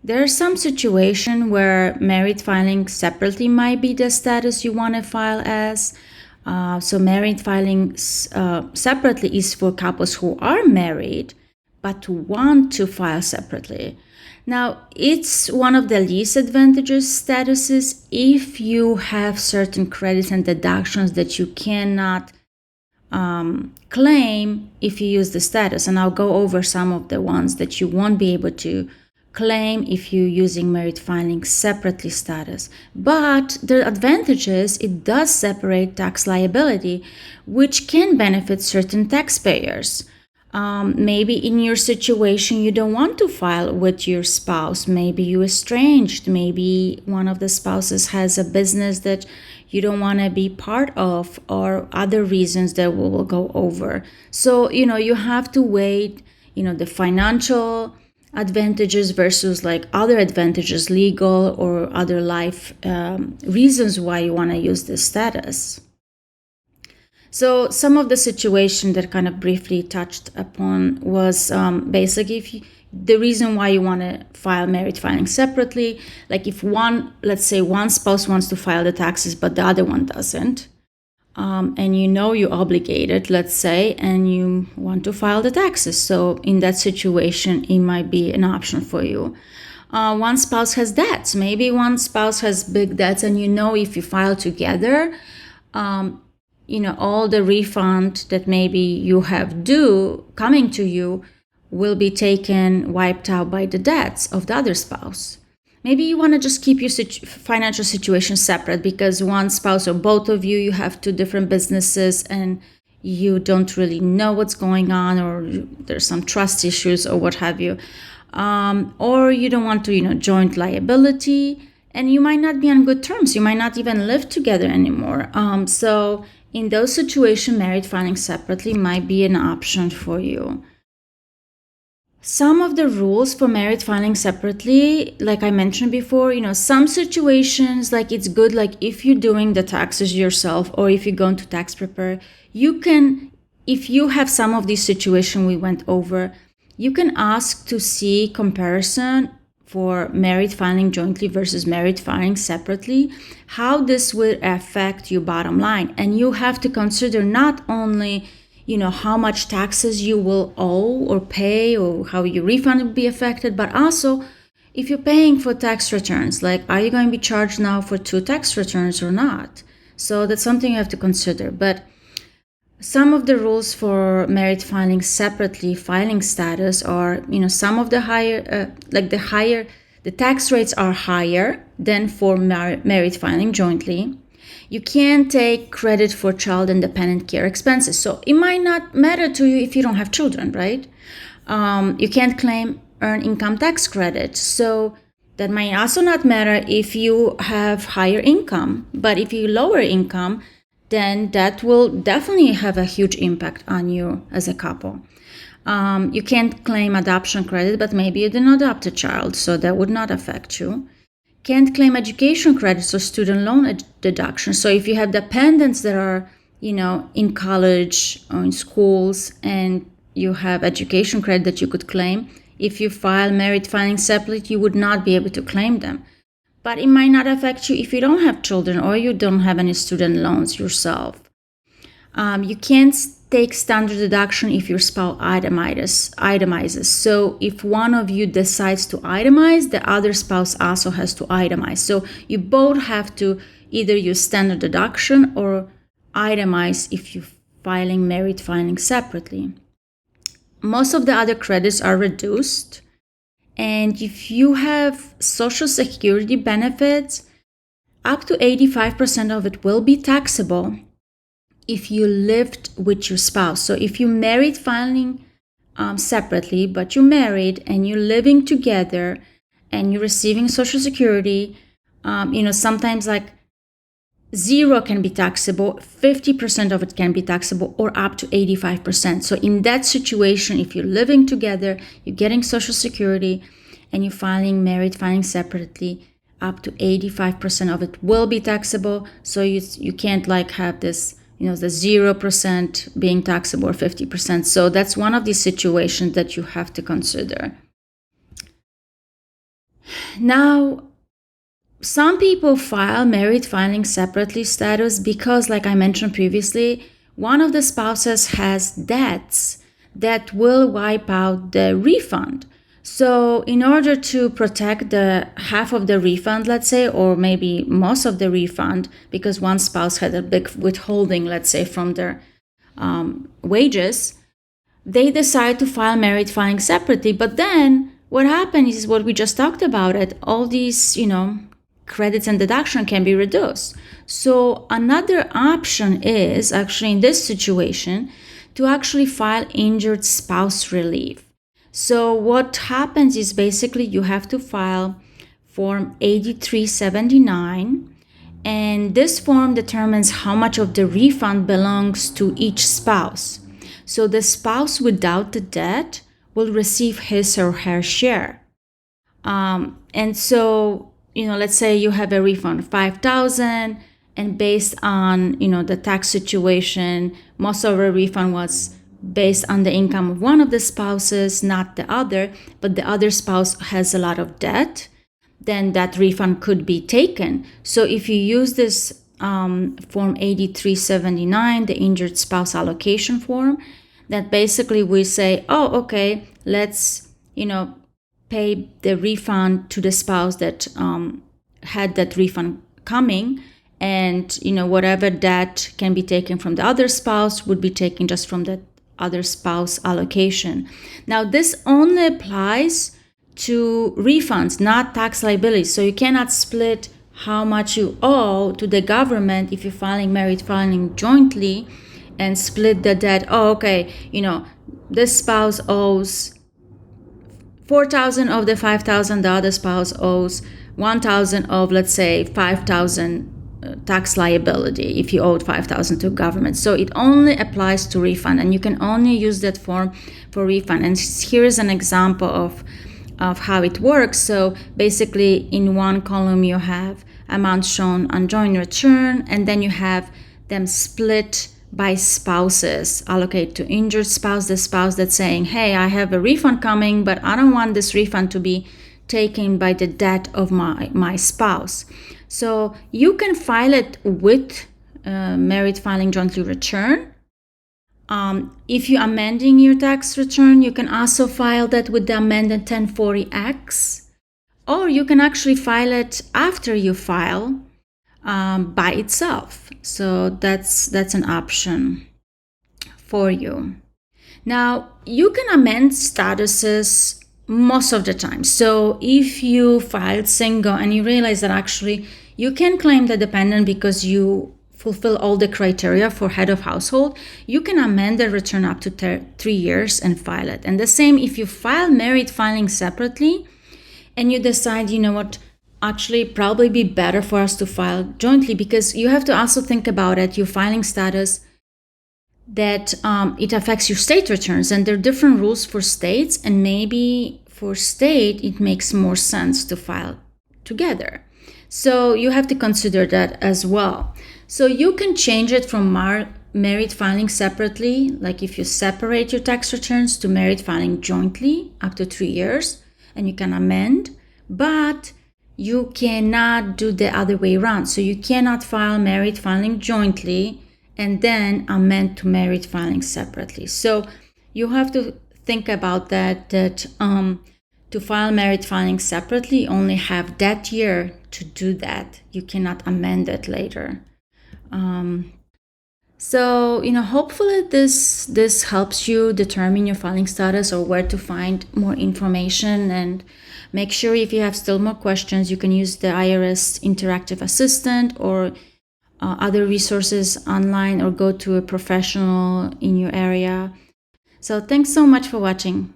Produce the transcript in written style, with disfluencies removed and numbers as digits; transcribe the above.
There are some situations where married filing separately might be the status you want to file as. So married filing separately is for couples who are married but want to file separately. Now, it's one of the least advantageous statuses if you have certain credits and deductions that you cannot claim if you use the status. And I'll go over some of the ones that you won't be able to claim if you're using married filing separately status. But the advantage is it does separate tax liability, which can benefit certain taxpayers. Maybe in your situation you don't want to file with your spouse. Maybe you're estranged. Maybe one of the spouses has a business that you don't want to be part of, or other reasons that we will go over. So, you have to weigh, the financial advantages versus like other advantages, legal or other life reasons why you want to use this status. So some of the situation that kind of briefly touched upon was basically the reason why you want to file married filing separately. Like if let's say one spouse wants to file the taxes, but the other one doesn't. And you're obligated, let's say, and you want to file the taxes. So in that situation, it might be an option for you. One spouse has debts. Maybe one spouse has big debts, and if you file together, all the refund that maybe you have due coming to you will be wiped out by the debts of the other spouse. Maybe you want to just keep your financial situation separate because one spouse or both of you have two different businesses and you don't really know what's going on, or there's some trust issues or what have you. Or you don't want to, joint liability, and you might not be on good terms. You might not even live together anymore. So in those situations, married filing separately might be an option for you. Some of the rules for married filing separately, like I mentioned before, some situations, like it's good, like if you're doing the taxes yourself or if you're going to tax prepare, if you have some of these situations we went over, you can ask to see comparison for married filing jointly versus married filing separately, how this will affect your bottom line. And you have to consider not only how much taxes you will owe or pay, or how your refund will be affected, but also if you're paying for tax returns, like are you going to be charged now for 2 tax returns or not? So that's something you have to consider. But some of the rules for married filing separately filing status are, some of the the tax rates are higher than for married filing jointly. You can't take credit for child and dependent care expenses. So it might not matter to you if you don't have children, right? You can't claim earned income tax credit. So that might also not matter if you have higher income. But if you lower income, then that will definitely have a huge impact on you as a couple. You can't claim adoption credit, but maybe you didn't adopt a child, so that would not affect you. Can't claim education credits or student loan deductions. So if you have dependents that are, in college or in schools, and you have education credit that you could claim, if you file married filing separately, you would not be able to claim them. But it might not affect you if you don't have children or you don't have any student loans yourself. You can't take standard deduction if your spouse itemizes. So if one of you decides to itemize, the other spouse also has to itemize. So you both have to either use standard deduction or itemize if you're filing married filing separately. Most of the other credits are reduced. And if you have Social Security benefits, up to 85% of it will be taxable if you lived with your spouse. So if you married filing separately, but you're married and you're living together and you're receiving Social Security, sometimes like 0 can be taxable, 50% of it can be taxable, or up to 85%. So in that situation, if you're living together, you're getting Social Security, and you're filing married filing separately, up to 85% of it will be taxable. So you can't like have this, the 0% being taxable or 50%. So that's one of these situations that you have to consider. Now, some people file married filing separately status because, like I mentioned previously, one of the spouses has debts that will wipe out the refund. So in order to protect the half of the refund, let's say, or maybe most of the refund, because one spouse had a big withholding, let's say, from their wages, they decide to file married filing separately. But then what happens is what we just talked about, it all these, credits and deduction can be reduced. So another option is actually in this situation to actually file injured spouse relief. So what happens is basically you have to file Form 8379, and this form determines how much of the refund belongs to each spouse. So the spouse without the debt will receive his or her share. And so, let's say you have a refund of $5,000, and based on, the tax situation, most of the refund was based on the income of one of the spouses, not the other, but the other spouse has a lot of debt, then that refund could be taken. So if you use this Form 8379, the Injured Spouse Allocation form, that basically we say, oh, okay, let's, pay the refund to the spouse that had that refund coming, and whatever debt can be taken from the other spouse would be taken just from the other spouse allocation. Now this only applies to refunds, not tax liability. So you cannot split how much you owe to the government if you're married filing jointly and split the debt. Oh, okay, this spouse owes $4,000 of the $5,000, the other spouse owes $1,000 of, let's say, $5,000 tax liability if you owed $5,000 to government. So it only applies to refund, and you can only use that form for refund. And here is an example of how it works. So basically, in one column you have amounts shown on joint return, and then you have them split by spouses. Allocate to injured spouse, the spouse that's saying, hey, I have a refund coming, but I don't want this refund to be taken by the debt of my spouse. So you can file it with married filing jointly return. If you're amending your tax return, you can also file that with the amended 1040X, or you can actually file it after you file by itself. So that's an option for you. Now, you can amend statuses most of the time. So if you filed single and you realize that actually you can claim the dependent because you fulfill all the criteria for head of household, you can amend the return up to 3 years and file it. And the same if you file married filing separately and you decide, actually probably be better for us to file jointly, because you have to also think about it, your filing status, that it affects your state returns, and there are different rules for states, and maybe for state it makes more sense to file together. So you have to consider that as well. So you can change it from married filing separately, like if you separate your tax returns, to married filing jointly up to 3 years, and you can amend, but you cannot do the other way around. So you cannot file married filing jointly and then amend to married filing separately. So you have to think about that to file married filing separately, you only have that year to do that. You cannot amend it later. So, hopefully this helps you determine your filing status or where to find more information. And make sure if you have still more questions, you can use the IRS Interactive Assistant or other resources online, or go to a professional in your area. So thanks so much for watching.